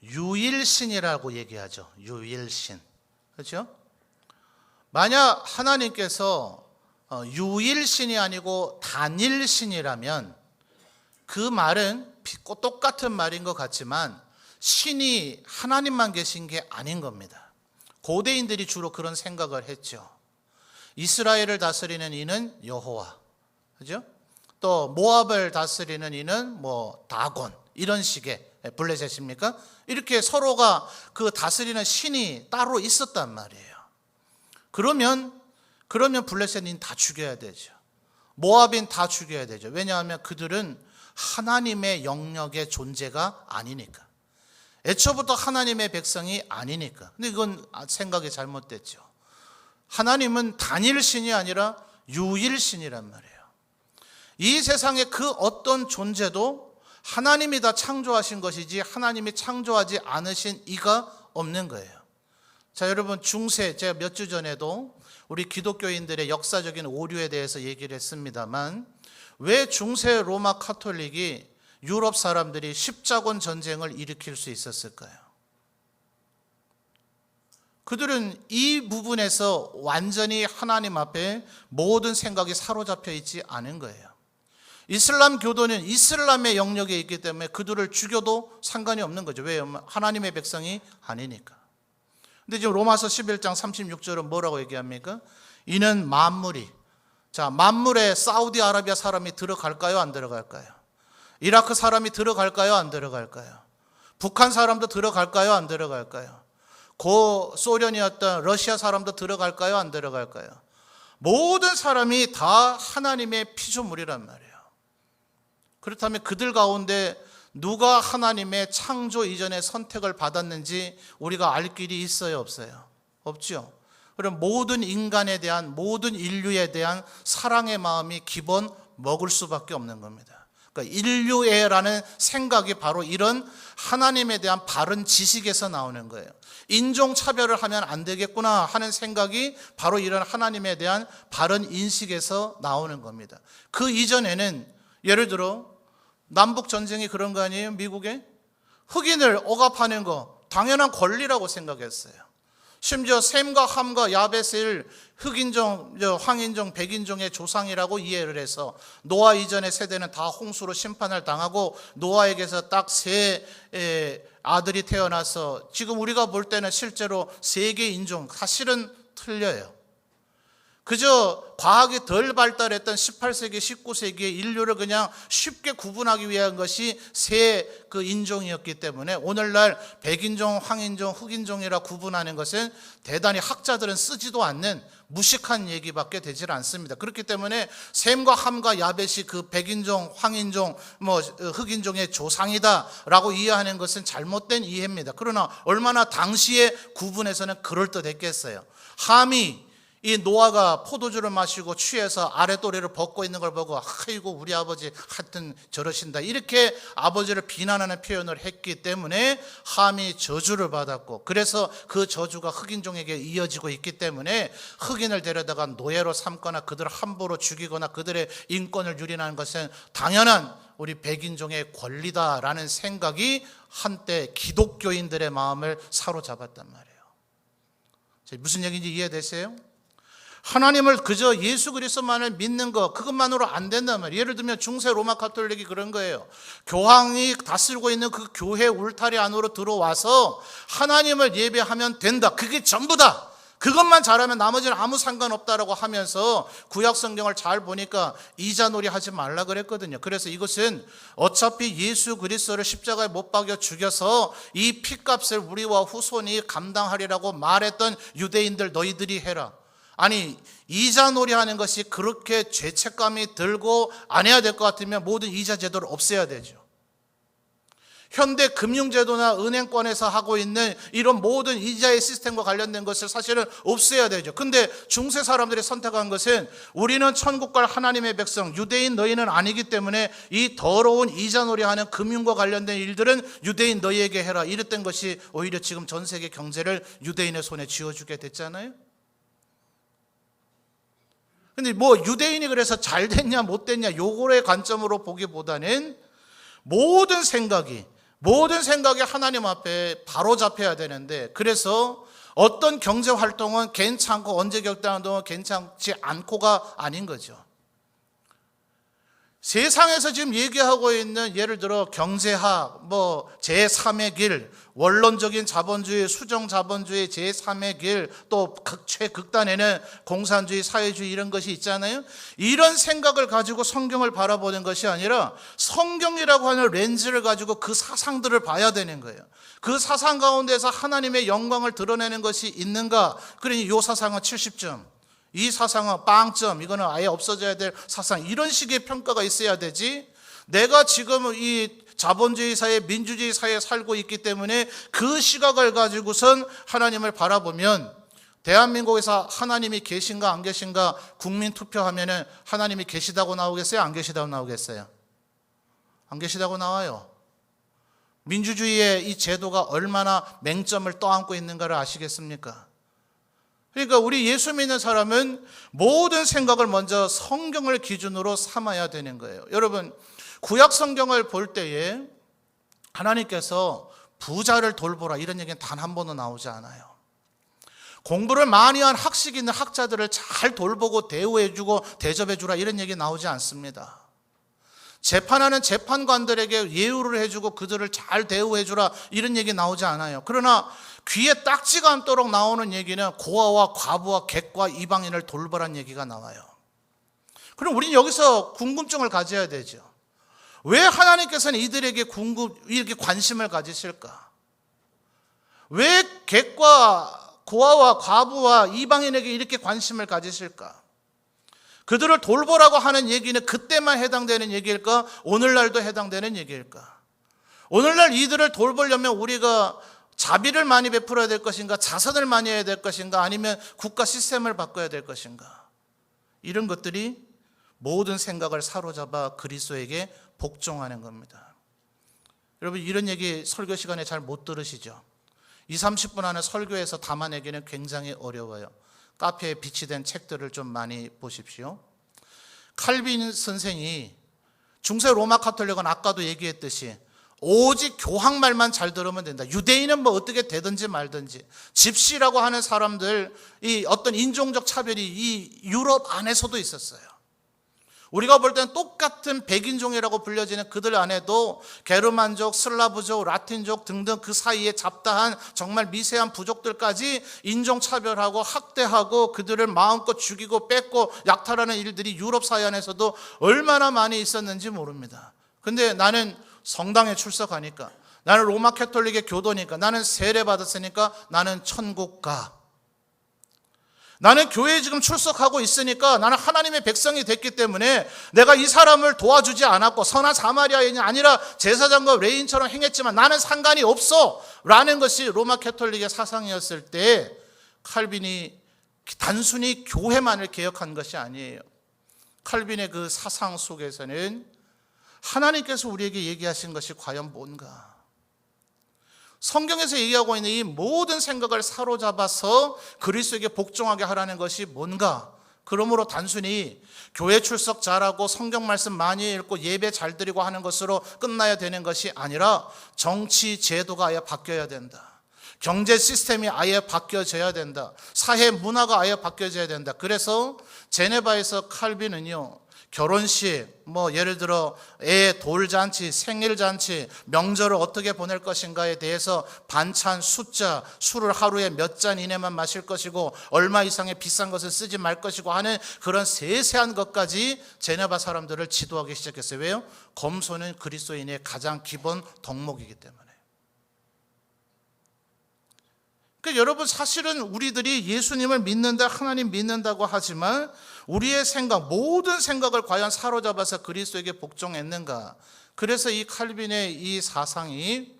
유일신이라고 얘기하죠. 유일신. 그렇죠? 만약 하나님께서 유일신이 아니고 단일신이라면 그 말은 똑같은 말인 것 같지만 신이 하나님만 계신 게 아닌 겁니다. 고대인들이 주로 그런 생각을 했죠. 이스라엘을 다스리는 이는 여호와. 그죠? 또 모압을 다스리는 이는 뭐 다곤 이런 식의 블레셋입니까? 이렇게 서로가 그 다스리는 신이 따로 있었단 말이에요. 그러면 블레셋인 다 죽여야 되죠. 모압인 다 죽여야 되죠. 왜냐하면 그들은 하나님의 영역의 존재가 아니니까. 애초부터 하나님의 백성이 아니니까. 근데 이건 생각이 잘못됐죠. 하나님은 단일신이 아니라 유일신이란 말이에요. 이 세상의 그 어떤 존재도 하나님이 다 창조하신 것이지 하나님이 창조하지 않으신 이가 없는 거예요. 자, 여러분 중세, 제가 몇 주 전에도 우리 기독교인들의 역사적인 오류에 대해서 얘기를 했습니다만 왜 중세 로마 카톨릭이 유럽 사람들이 십자군 전쟁을 일으킬 수 있었을까요? 그들은 이 부분에서 완전히 하나님 앞에 모든 생각이 사로잡혀 있지 않은 거예요. 이슬람 교도는 이슬람의 영역에 있기 때문에 그들을 죽여도 상관이 없는 거죠. 왜요? 하나님의 백성이 아니니까. 근데 지금 로마서 11장 36절은 뭐라고 얘기합니까? 이는 만물이, 자, 만물에 사우디아라비아 사람이 들어갈까요? 안 들어갈까요? 이라크 사람이 들어갈까요? 안 들어갈까요? 북한 사람도 들어갈까요? 안 들어갈까요? 고 소련이었던 러시아 사람도 들어갈까요? 안 들어갈까요? 모든 사람이 다 하나님의 피조물이란 말이에요. 그렇다면 그들 가운데 누가 하나님의 창조 이전에 선택을 받았는지 우리가 알 길이 있어요? 없어요? 없죠. 그럼 모든 인간에 대한, 모든 인류에 대한 사랑의 마음이 기본 먹을 수밖에 없는 겁니다. 그러니까 인류애라는 생각이 바로 이런 하나님에 대한 바른 지식에서 나오는 거예요. 인종차별을 하면 안 되겠구나 하는 생각이 바로 이런 하나님에 대한 바른 인식에서 나오는 겁니다. 그 이전에는 예를 들어 남북전쟁이 그런 거 아니에요? 미국에? 흑인을 억압하는 거 당연한 권리라고 생각했어요. 심지어 셈과 함과 야벳을 흑인종, 황인종, 백인종의 조상이라고 이해를 해서 노아 이전의 세대는 다 홍수로 심판을 당하고 노아에게서 딱 세 아들이 태어나서 지금 우리가 볼 때는 실제로 세 개 인종 사실은 틀려요. 그저 과학이 덜 발달했던 18세기, 19세기의 인류를 그냥 쉽게 구분하기 위한 것이 세 그 인종이었기 때문에 오늘날 백인종, 황인종, 흑인종이라 구분하는 것은 대단히 학자들은 쓰지도 않는 무식한 얘기밖에 되질 않습니다. 그렇기 때문에 셈과 함과 야벳이 그 백인종, 황인종, 흑인종의 조상이다라고 이해하는 것은 잘못된 이해입니다. 그러나 얼마나 당시의 구분에서는 그럴듯했겠어요. 함이 이 노아가 포도주를 마시고 취해서 아랫도리를 벗고 있는 걸 보고 아이고 우리 아버지 하여튼 저러신다 이렇게 아버지를 비난하는 표현을 했기 때문에 함이 저주를 받았고 그래서 그 저주가 흑인종에게 이어지고 있기 때문에 흑인을 데려다가 노예로 삼거나 그들을 함부로 죽이거나 그들의 인권을 유린하는 것은 당연한 우리 백인종의 권리다라는 생각이 한때 기독교인들의 마음을 사로잡았단 말이에요. 무슨 얘기인지 이해되세요? 하나님을 그저 예수 그리스도만을 믿는 것, 그것만으로 안 된단 말이에요. 예를 들면 중세 로마 가톨릭이 그런 거예요. 교황이 다스리고 있는 그 교회 울타리 안으로 들어와서 하나님을 예배하면 된다. 그게 전부다. 그것만 잘하면 나머지는 아무 상관없다라고 하면서 구약 성경을 잘 보니까 이자놀이 하지 말라 그랬거든요. 그래서 이것은 어차피 예수 그리스도를 십자가에 못 박여 죽여서 이 피값을 우리와 후손이 감당하리라고 말했던 유대인들 너희들이 해라. 아니, 이자놀이 하는 것이 그렇게 죄책감이 들고 안 해야 될 것 같으면 모든 이자 제도를 없애야 되죠. 현대 금융제도나 은행권에서 하고 있는 이런 모든 이자의 시스템과 관련된 것을 사실은 없애야 되죠. 근데 중세 사람들이 선택한 것은 우리는 천국 갈 하나님의 백성, 유대인 너희는 아니기 때문에 이 더러운 이자놀이 하는 금융과 관련된 일들은 유대인 너희에게 해라. 이랬던 것이 오히려 지금 전 세계 경제를 유대인의 손에 쥐어주게 됐잖아요. 근데 뭐 유대인이 그래서 잘 됐냐 못 됐냐 요거의 관점으로 보기보다는 모든 생각이 하나님 앞에 바로 잡혀야 되는데, 그래서 어떤 경제 활동은 괜찮고 언제 결단하는 동안 괜찮지 않고가 아닌 거죠. 세상에서 지금 얘기하고 있는 예를 들어 경제학, 제3의 길, 원론적인 자본주의, 수정 자본주의 제3의 길, 또 최극단에는 공산주의, 사회주의 이런 것이 있잖아요. 이런 생각을 가지고 성경을 바라보는 것이 아니라 성경이라고 하는 렌즈를 가지고 그 사상들을 봐야 되는 거예요. 그 사상 가운데서 하나님의 영광을 드러내는 것이 있는가? 그러니 이 사상은 70점. 이 사상은 빵점, 이거는 아예 없어져야 될 사상, 이런 식의 평가가 있어야 되지, 내가 지금 이 자본주의 사회, 민주주의 사회에 살고 있기 때문에 그 시각을 가지고선 하나님을 바라보면, 대한민국에서 하나님이 계신가 안 계신가 국민 투표하면은 하나님이 계시다고 나오겠어요? 안 계시다고 나오겠어요? 안 계시다고 나와요. 민주주의의 이 제도가 얼마나 맹점을 떠안고 있는가를 아시겠습니까? 그러니까 우리 예수 믿는 사람은 모든 생각을 먼저 성경을 기준으로 삼아야 되는 거예요. 여러분, 구약 성경을 볼 때에 하나님께서 부자를 돌보라 이런 얘기는 단 한 번도 나오지 않아요. 공부를 많이 한 학식 있는 학자들을 잘 돌보고 대우해주고 대접해주라 이런 얘기 나오지 않습니다. 재판하는 재판관들에게 예우를 해주고 그들을 잘 대우해주라 이런 얘기 나오지 않아요. 그러나 귀에 딱지가 않도록 나오는 얘기는 고아와 과부와 객과 이방인을 돌보란 얘기가 나와요. 그럼 우리는 여기서 궁금증을 가져야 되죠. 왜 하나님께서는 이들에게 이렇게 관심을 가지실까? 왜 객과 고아와 과부와 이방인에게 이렇게 관심을 가지실까? 그들을 돌보라고 하는 얘기는 그때만 해당되는 얘기일까? 오늘날도 해당되는 얘기일까? 오늘날 이들을 돌보려면 우리가 자비를 많이 베풀어야 될 것인가? 자선을 많이 해야 될 것인가? 아니면 국가 시스템을 바꿔야 될 것인가? 이런 것들이 모든 생각을 사로잡아 그리스도에게 복종하는 겁니다. 여러분, 이런 얘기 설교 시간에 잘 못 들으시죠? 20-30분 안에 설교에서 담아내기는 굉장히 어려워요. 카페에 비치된 책들을 좀 많이 보십시오. 칼빈 선생이 중세 로마 가톨릭은 아까도 얘기했듯이 오직 교황 말만 잘 들으면 된다. 유대인은 어떻게 되든지 말든지. 집시라고 하는 사람들, 이 어떤 인종적 차별이 이 유럽 안에서도 있었어요. 우리가 볼 때는 똑같은 백인종이라고 불려지는 그들 안에도 게르만족, 슬라브족, 라틴족 등등 그 사이에 잡다한 정말 미세한 부족들까지 인종차별하고 학대하고 그들을 마음껏 죽이고 뺏고 약탈하는 일들이 유럽 사회 안에서도 얼마나 많이 있었는지 모릅니다. 근데 나는 성당에 출석하니까, 나는 로마 캐톨릭의 교도니까, 나는 세례 받았으니까 나는 천국 가. 나는 교회에 지금 출석하고 있으니까 나는 하나님의 백성이 됐기 때문에 내가 이 사람을 도와주지 않았고 선한 사마리아인이 아니라 제사장과 레인처럼 행했지만 나는 상관이 없어 라는 것이 로마 캐톨릭의 사상이었을 때, 칼빈이 단순히 교회만을 개혁한 것이 아니에요. 칼빈의 그 사상 속에서는 하나님께서 우리에게 얘기하신 것이 과연 뭔가, 성경에서 얘기하고 있는 이 모든 생각을 사로잡아서 그리스도에게 복종하게 하라는 것이 뭔가, 그러므로 단순히 교회 출석 잘하고 성경 말씀 많이 읽고 예배 잘 드리고 하는 것으로 끝나야 되는 것이 아니라 정치 제도가 아예 바뀌어야 된다. 경제 시스템이 아예 바뀌어져야 된다. 사회 문화가 아예 바뀌어져야 된다. 그래서 제네바에서 칼빈은요, 결혼식, 예를 들어 애 돌잔치, 생일잔치, 명절을 어떻게 보낼 것인가에 대해서 반찬 숫자, 술을 하루에 몇 잔 이내만 마실 것이고 얼마 이상의 비싼 것을 쓰지 말 것이고 하는 그런 세세한 것까지 제네바 사람들을 지도하기 시작했어요. 왜요? 검소는 그리스도인의 가장 기본 덕목이기 때문에. 그러니까 여러분, 사실은 우리들이 예수님을 믿는다, 하나님 믿는다고 하지만 우리의 생각, 모든 생각을 과연 사로잡아서 그리스도에게 복종했는가? 그래서 이 칼빈의 이 사상이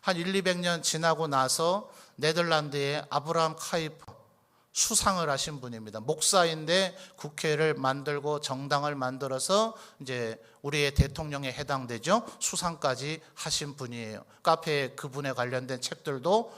한 200년 지나고 나서 네덜란드의 아브라함 카이퍼, 수상을 하신 분입니다. 목사인데 국회를 만들고 정당을 만들어서 이제 우리의 대통령에 해당되죠. 수상까지 하신 분이에요. 카페에 그분에 관련된 책들도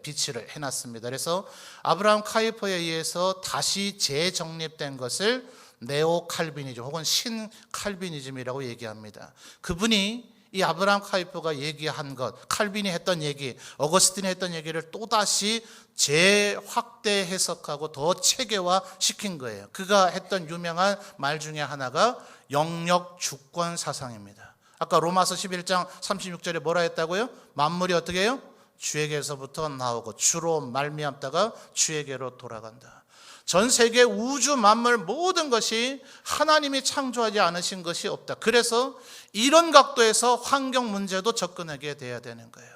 비치를 해놨습니다. 그래서 아브라함 카이퍼에 의해서 다시 재정립된 것을 네오 칼비니즘 혹은 신 칼비니즘이라고 얘기합니다. 그분이 이 아브라함 카이퍼가 얘기한 것, 칼빈이 했던 얘기, 어거스틴이 했던 얘기를 또다시 재확대 해석하고 더 체계화 시킨 거예요. 그가 했던 유명한 말 중에 하나가 영역 주권 사상입니다. 아까 로마서 11장 36절에 뭐라 했다고요? 만물이 어떻게 해요? 주에게서부터 나오고 주로 말미암다가 주에게로 돌아간다. 전 세계 우주 만물 모든 것이 하나님이 창조하지 않으신 것이 없다. 그래서 이런 각도에서 환경 문제도 접근하게 돼야 되는 거예요.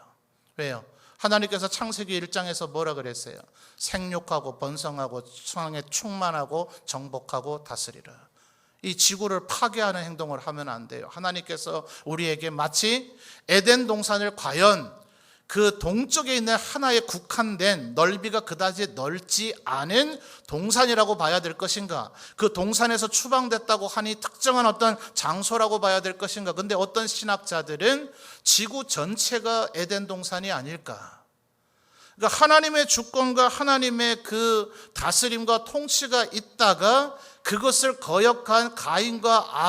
왜요? 하나님께서 창세기 1장에서 뭐라 그랬어요? 생육하고 번성하고 성에 충만하고 정복하고 다스리라. 이 지구를 파괴하는 행동을 하면 안 돼요. 하나님께서 우리에게 마치 에덴 동산을 과연 그 동쪽에 있는 하나의 국한된 넓이가 그다지 넓지 않은 동산이라고 봐야 될 것인가? 그 동산에서 추방됐다고 하니 특정한 어떤 장소라고 봐야 될 것인가? 근데 어떤 신학자들은 지구 전체가 에덴 동산이 아닐까? 그러니까 하나님의 주권과 하나님의 그 다스림과 통치가 있다가 그것을 거역한 가인과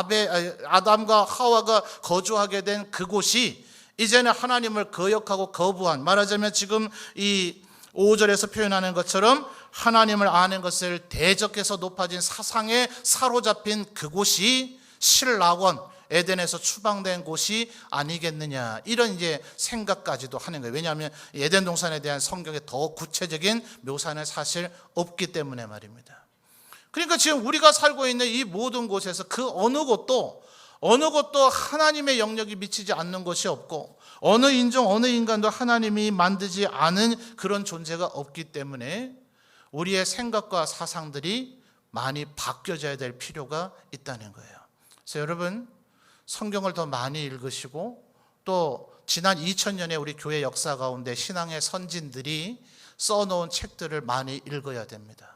아담과 하와가 거주하게 된 그곳이 이제는 하나님을 거역하고 거부한, 말하자면 지금 이 5절에서 표현하는 것처럼 하나님을 아는 것을 대적해서 높아진 사상에 사로잡힌 그곳이 실락원, 에덴에서 추방된 곳이 아니겠느냐, 이런 이제 생각까지도 하는 거예요. 왜냐하면 에덴 동산에 대한 성경의 더 구체적인 묘사는 사실 없기 때문에 말입니다. 그러니까 지금 우리가 살고 있는 이 모든 곳에서 그 어느 곳도 하나님의 영역이 미치지 않는 것이 없고 어느 인종, 어느 인간도 하나님이 만들지 않은 그런 존재가 없기 때문에 우리의 생각과 사상들이 많이 바뀌어져야 될 필요가 있다는 거예요. 그래서 여러분, 성경을 더 많이 읽으시고 또 지난 2000년의 우리 교회 역사 가운데 신앙의 선진들이 써놓은 책들을 많이 읽어야 됩니다.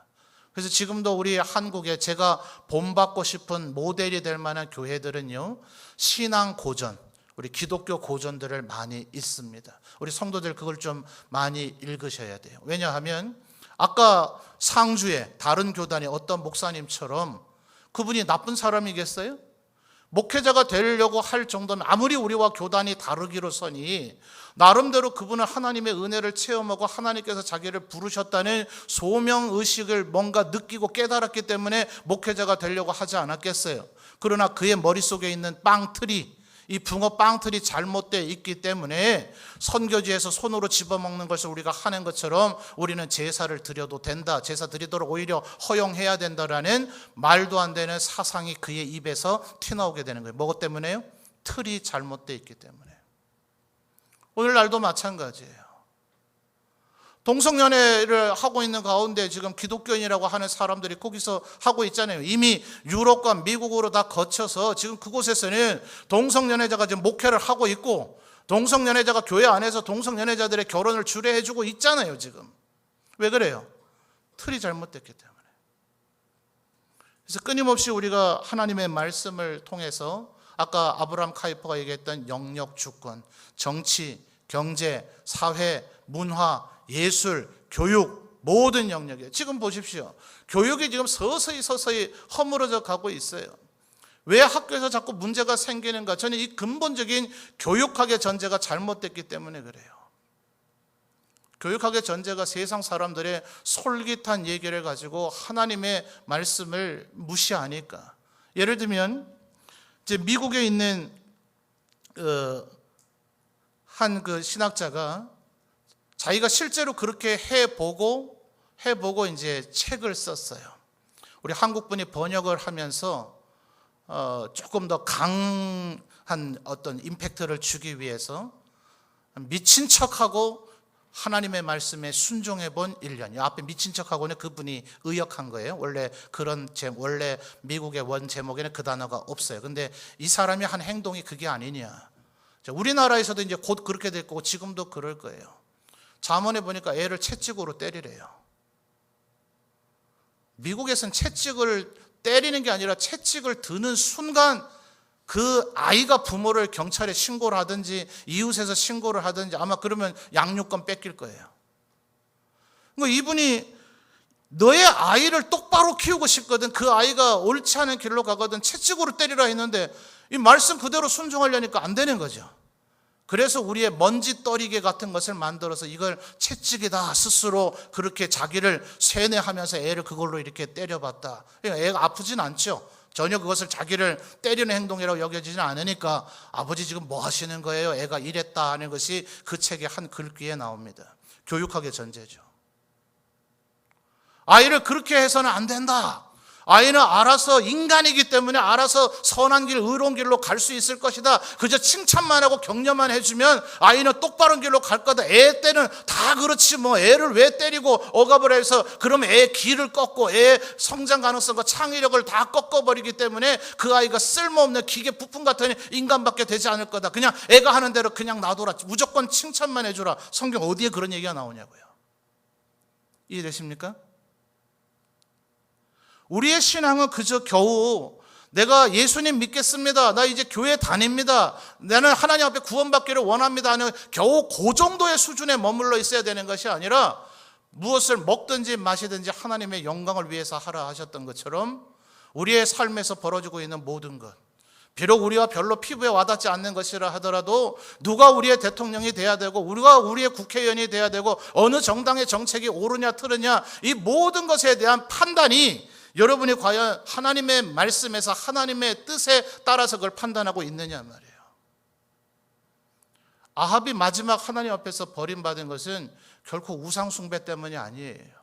그래서 지금도 우리 한국에 제가 본받고 싶은 모델이 될 만한 교회들은요, 신앙 고전, 우리 기독교 고전들을 많이 읽습니다. 우리 성도들 그걸 좀 많이 읽으셔야 돼요. 왜냐하면 아까 상주에 다른 교단의 어떤 목사님처럼 그분이 나쁜 사람이겠어요? 목회자가 되려고 할 정도면 아무리 우리와 교단이 다르기로서니 나름대로 그분은 하나님의 은혜를 체험하고 하나님께서 자기를 부르셨다는 소명의식을 뭔가 느끼고 깨달았기 때문에 목회자가 되려고 하지 않았겠어요. 그러나 그의 머릿속에 있는 빵틀이, 이 붕어 빵틀이 잘못되어 있기 때문에 선교지에서 손으로 집어먹는 것을 우리가 하는 것처럼 우리는 제사를 드려도 된다, 제사 드리도록 오히려 허용해야 된다라는 말도 안 되는 사상이 그의 입에서 튀어나오게 되는 거예요. 뭐것 때문에요? 틀이 잘못되어 있기 때문에. 오늘날도 마찬가지예요. 동성연애를 하고 있는 가운데 지금 기독교인이라고 하는 사람들이 거기서 하고 있잖아요. 이미 유럽과 미국으로 다 거쳐서 지금 그곳에서는 동성연애자가 지금 목회를 하고 있고 동성연애자가 교회 안에서 동성연애자들의 결혼을 주례해주고 있잖아요. 지금 왜 그래요? 틀이 잘못됐기 때문에. 그래서 끊임없이 우리가 하나님의 말씀을 통해서 아까 아브라함 카이퍼가 얘기했던 영역 주권, 정치, 경제, 사회, 문화, 예술, 교육, 모든 영역에 지금 보십시오. 교육이 지금 서서히 허물어져 가고 있어요. 왜 학교에서 자꾸 문제가 생기는가? 저는 이 근본적인 교육학의 전제가 잘못됐기 때문에 그래요. 교육학의 전제가 세상 사람들의 솔깃한 얘기를 가지고 하나님의 말씀을 무시하니까. 예를 들면 이제 미국에 있는 한 그 신학자가 자기가 실제로 그렇게 해보고 이제 책을 썼어요. 우리 한국분이 번역을 하면서 조금 더 강한 어떤 임팩트를 주기 위해서 미친 척하고 하나님의 말씀에 순종해 본 1년. 앞에 미친 척하고는 그분이 의역한 거예요. 원래 원래 미국의 원 제목에는 그 단어가 없어요. 근데 이 사람이 한 행동이 그게 아니냐. 우리나라에서도 이제 곧 그렇게 될 거고 지금도 그럴 거예요. 잠언에 보니까 애를 채찍으로 때리래요. 미국에서는 채찍을 때리는 게 아니라 채찍을 드는 순간 그 아이가 부모를 경찰에 신고를 하든지 이웃에서 신고를 하든지 아마 그러면 양육권 뺏길 거예요. 그러니까 이분이 너의 아이를 똑바로 키우고 싶거든, 그 아이가 옳지 않은 길로 가거든 채찍으로 때리라 했는데 이 말씀 그대로 순종하려니까 안 되는 거죠. 그래서 우리의 먼지 떨이개 같은 것을 만들어서 이걸 채찍이다 스스로 그렇게 자기를 세뇌하면서 애를 그걸로 이렇게 때려봤다. 그러니까 애가 아프진 않죠. 전혀 그것을 자기를 때리는 행동이라고 여겨지지는 않으니까 아버지 지금 뭐 하시는 거예요? 애가 이랬다 하는 것이 그 책의 한 글귀에 나옵니다. 교육학의 전제죠. 아이를 그렇게 해서는 안 된다. 아이는 알아서 인간이기 때문에 알아서 선한 길, 의로운 길로 갈 수 있을 것이다. 그저 칭찬만 하고 격려만 해주면 아이는 똑바른 길로 갈 거다. 애 때는 다 그렇지 뭐 애를 왜 때리고 억압을 해서 그러면 애의 길을 꺾고 애의 성장 가능성과 창의력을 다 꺾어버리기 때문에 그 아이가 쓸모없는 기계 부품 같은 인간밖에 되지 않을 거다. 그냥 애가 하는 대로 그냥 놔둬라. 무조건 칭찬만 해줘라. 성경 어디에 그런 얘기가 나오냐고요. 이해되십니까? 우리의 신앙은 그저 겨우 내가 예수님 믿겠습니다, 나 이제 교회 다닙니다, 나는 하나님 앞에 구원받기를 원합니다 하는 겨우 그 정도의 수준에 머물러 있어야 되는 것이 아니라 무엇을 먹든지 마시든지 하나님의 영광을 위해서 하라 하셨던 것처럼 우리의 삶에서 벌어지고 있는 모든 것, 비록 우리와 별로 피부에 와닿지 않는 것이라 하더라도 누가 우리의 대통령이 돼야 되고 우리가 우리의 국회의원이 돼야 되고 어느 정당의 정책이 옳으냐 틀으냐 이 모든 것에 대한 판단이 여러분이 과연 하나님의 말씀에서 하나님의 뜻에 따라서 그걸 판단하고 있느냐 말이에요. 아합이 마지막 하나님 앞에서 버림받은 것은 결코 우상 숭배 때문이 아니에요.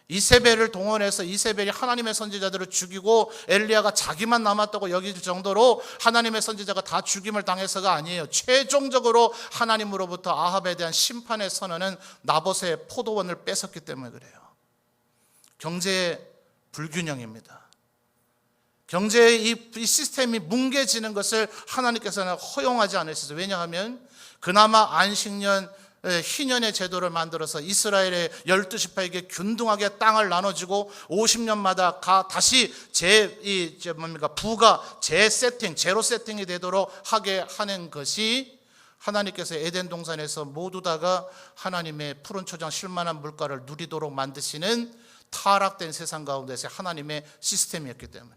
이세벨을 동원해서 이세벨이 하나님의 선지자들을 죽이고 엘리야가 자기만 남았다고 여길 정도로 하나님의 선지자가 다 죽임을 당해서가 아니에요. 최종적으로 하나님으로부터 아합에 대한 심판의 선언은 나봇의 포도원을 뺏었기 때문에 그래요. 경제의 불균형입니다. 경제의 이 시스템이 뭉개지는 것을 하나님께서는 허용하지 않으셨어요. 왜냐하면 그나마 안식년 희년의 제도를 만들어서 이스라엘의 12지파에게 균등하게 땅을 나눠주고 50년마다 다시 부가 제로 세팅이 되도록 하게 하는 것이 하나님께서 에덴 동산에서 모두 다가 하나님의 푸른 초장 쉴만한 물가를 누리도록 만드시는 타락된 세상 가운데서 하나님의 시스템이었기 때문에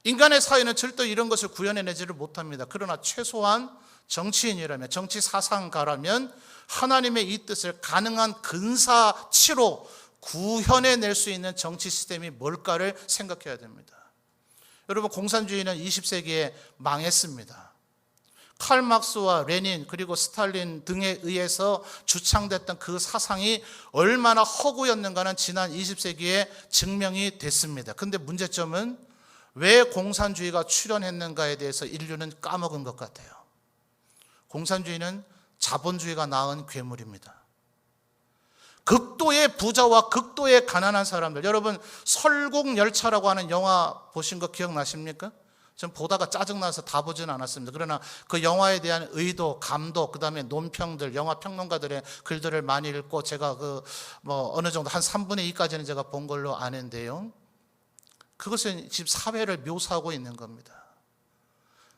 인간의 사회는 절대 이런 것을 구현해내지를 못합니다. 그러나 최소한 정치인이라면, 정치 사상가라면 하나님의 이 뜻을 가능한 근사치로 구현해낼 수 있는 정치 시스템이 뭘까를 생각해야 됩니다. 여러분, 공산주의는 20세기에 망했습니다. 칼 막스와 레닌 그리고 스탈린 등에 의해서 주창됐던 그 사상이 얼마나 허구였는가는 지난 20세기에 증명이 됐습니다. 그런데 문제점은 왜 공산주의가 출현했는가에 대해서 인류는 까먹은 것 같아요. 공산주의는 자본주의가 낳은 괴물입니다. 극도의 부자와 극도의 가난한 사람들, 여러분 설국열차라고 하는 영화 보신 거 기억나십니까? 전 보다가 짜증나서 다 보지는 않았습니다. 그러나 그 영화에 대한 의도, 감독, 그 다음에 논평들, 영화 평론가들의 글들을 많이 읽고 제가 어느 정도 한 3분의 2까지는 제가 본 걸로 아는데요. 그것은 지금 사회를 묘사하고 있는 겁니다.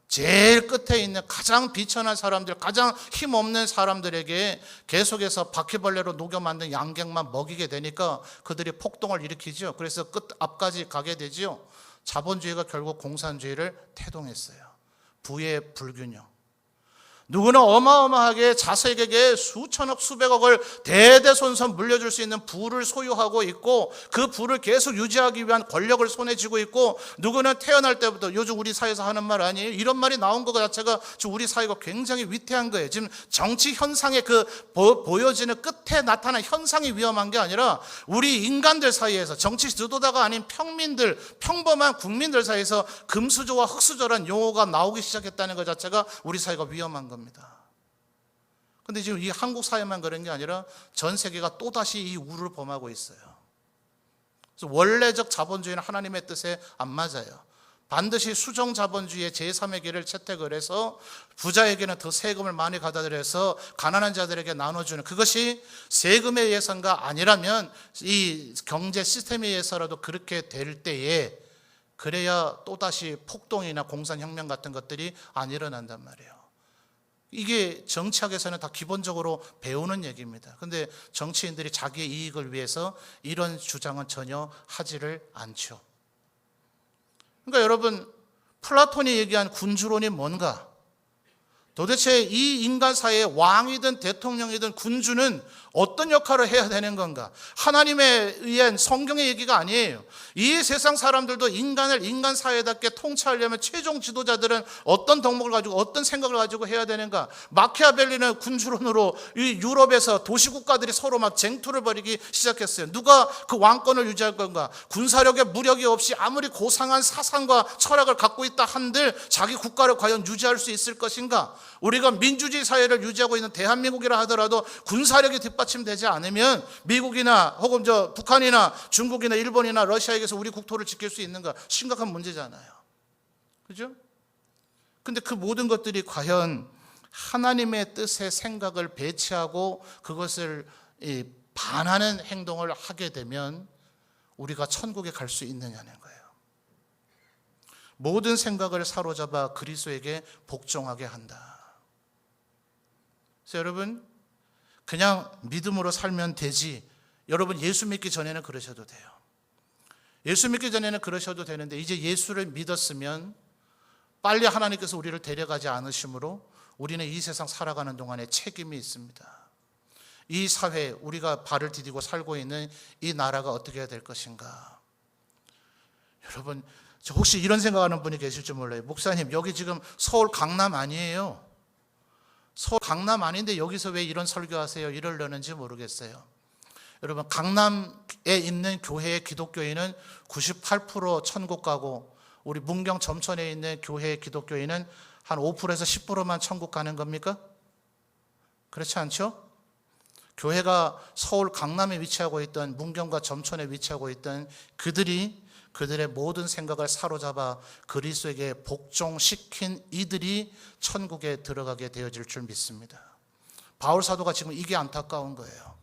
제일 끝에 있는 가장 비천한 사람들, 가장 힘없는 사람들에게 계속해서 바퀴벌레로 녹여 만든 양갱만 먹이게 되니까 그들이 폭동을 일으키죠. 그래서 끝 앞까지 가게 되죠. 자본주의가 결국 공산주의를 태동했어요. 부의 불균형. 누구는 어마어마하게 자식에게 수천억 수백억을 대대손손 물려줄 수 있는 부를 소유하고 있고 그 부를 계속 유지하기 위한 권력을 손에 쥐고 있고, 누구는 태어날 때부터, 요즘 우리 사회에서 하는 말 아니에요? 이런 말이 나온 것 자체가 지금 우리 사회가 굉장히 위태한 거예요. 지금 정치 현상의 그 보여지는 끝에 나타난 현상이 위험한 게 아니라 우리 인간들 사이에서, 정치 지도자가 아닌 평민들, 평범한 국민들 사이에서 금수저와 흑수저란 용어가 나오기 시작했다는 것 자체가 우리 사회가 위험한 겁니다. 근데 지금 이 한국 사회만 그런 게 아니라 전 세계가 또다시 이 우를 범하고 있어요. 그래서 원래적 자본주의는 하나님의 뜻에 안 맞아요. 반드시 수정 자본주의의 제3의 길을 채택을 해서 부자에게는 더 세금을 많이 가져들여서 가난한 자들에게 나눠주는, 그것이 세금에 의해서가 아니라면 이 경제 시스템에 의해서라도 그렇게 될 때에, 그래야 또다시 폭동이나 공산혁명 같은 것들이 안 일어난단 말이에요. 이게 정치학에서는 다 기본적으로 배우는 얘기입니다. 근데 정치인들이 자기의 이익을 위해서 이런 주장은 전혀 하지를 않죠. 그러니까 여러분, 플라톤이 얘기한 군주론이 뭔가? 도대체 이 인간 사회의 왕이든 대통령이든 군주는 어떤 역할을 해야 되는 건가? 하나님에 의한 성경의 얘기가 아니에요. 이 세상 사람들도 인간을 인간 사회답게 통치하려면 최종 지도자들은 어떤 덕목을 가지고 어떤 생각을 가지고 해야 되는가? 마키아벨리는 군주론으로 이 유럽에서 도시국가들이 서로 막 쟁투를 벌이기 시작했어요. 누가 그 왕권을 유지할 건가? 군사력에 무력이 없이 아무리 고상한 사상과 철학을 갖고 있다 한들 자기 국가를 과연 유지할 수 있을 것인가? 우리가 민주주의 사회를 유지하고 있는 대한민국이라 하더라도 군사력이 뒷받침되지 않으면 미국이나 혹은 북한이나 중국이나 일본이나 러시아에게서 우리 국토를 지킬 수 있는가? 심각한 문제잖아요. 그죠? 근데 그 모든 것들이 과연 하나님의 뜻의 생각을 배치하고 그것을 반하는 행동을 하게 되면 우리가 천국에 갈 수 있느냐는 거예요. 모든 생각을 사로잡아 그리스도에게 복종하게 한다. 그래서 여러분, 그냥 믿음으로 살면 되지. 여러분, 예수 믿기 전에는 그러셔도 돼요. 예수 믿기 전에는 그러셔도 되는데 이제 예수를 믿었으면 빨리 하나님께서 우리를 데려가지 않으시므로 우리는 이 세상 살아가는 동안에 책임이 있습니다. 이 사회, 우리가 발을 디디고 살고 있는 이 나라가 어떻게 해야 될 것인가? 여러분, 혹시 이런 생각하는 분이 계실지 몰라요. 목사님, 여기 지금 서울 강남 아니에요. 서울 강남 아닌데 여기서 왜 이런 설교하세요? 이러려는지 모르겠어요. 여러분, 강남에 있는 교회의 기독교인은 98% 천국 가고 우리 문경 점천에 있는 교회의 기독교인은 한 5%에서 10%만 천국 가는 겁니까? 그렇지 않죠? 교회가 서울 강남에 위치하고 있던 문경과 점천에 위치하고 있던 그들의 모든 생각을 사로잡아 그리스도에게 복종시킨 이들이 천국에 들어가게 되어질 줄 믿습니다. 바울 사도가 지금 이게 안타까운 거예요.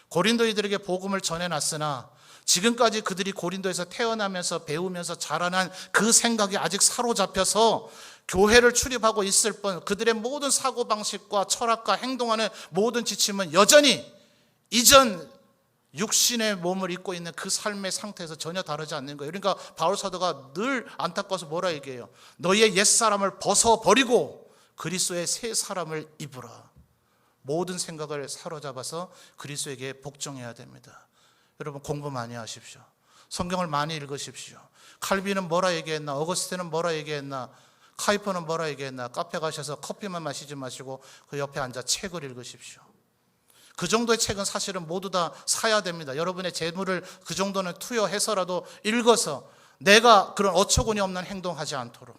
고린도인들에게 복음을 전해놨으나 지금까지 그들이 고린도에서 태어나면서 배우면서 자라난 그 생각이 아직 사로잡혀서 교회를 출입하고 있을 뿐 그들의 모든 사고방식과 철학과 행동하는 모든 지침은 여전히 이전 육신의 몸을 입고 있는 그 삶의 상태에서 전혀 다르지 않는 거예요. 그러니까 바울 사도가 늘 안타까워서 뭐라 얘기해요? 너희의 옛사람을 벗어버리고 그리스도의 새 사람을 입으라. 모든 생각을 사로잡아서 그리스도에게 복종해야 됩니다. 여러분, 공부 많이 하십시오. 성경을 많이 읽으십시오. 칼빈은 뭐라 얘기했나? 어거스틴은 뭐라 얘기했나? 카이퍼는 뭐라 얘기했나? 카페 가셔서 커피만 마시지 마시고 그 옆에 앉아 책을 읽으십시오. 그 정도의 책은 사실은 모두 다 사야 됩니다. 여러분의 재물을 그 정도는 투여해서라도 읽어서 내가 그런 어처구니 없는 행동하지 않도록,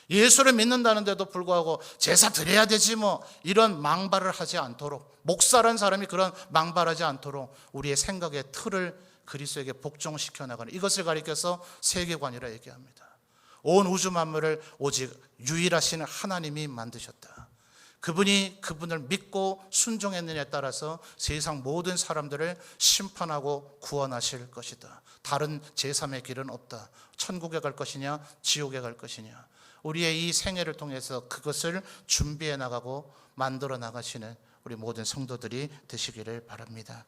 예수를 믿는다는데도 불구하고 제사 드려야 되지 뭐 이런 망발을 하지 않도록, 목사라는 사람이 그런 망발하지 않도록 우리의 생각의 틀을 그리스도에게 복종시켜 나가는, 이것을 가리켜서 세계관이라 얘기합니다. 온 우주 만물을 오직 유일하신 하나님이 만드셨다. 그분이 그분을 믿고 순종했느냐에 따라서 세상 모든 사람들을 심판하고 구원하실 것이다. 다른 제3의 길은 없다. 천국에 갈 것이냐 지옥에 갈 것이냐. 우리의 이 생애를 통해서 그것을 준비해 나가고 만들어 나가시는 우리 모든 성도들이 되시기를 바랍니다.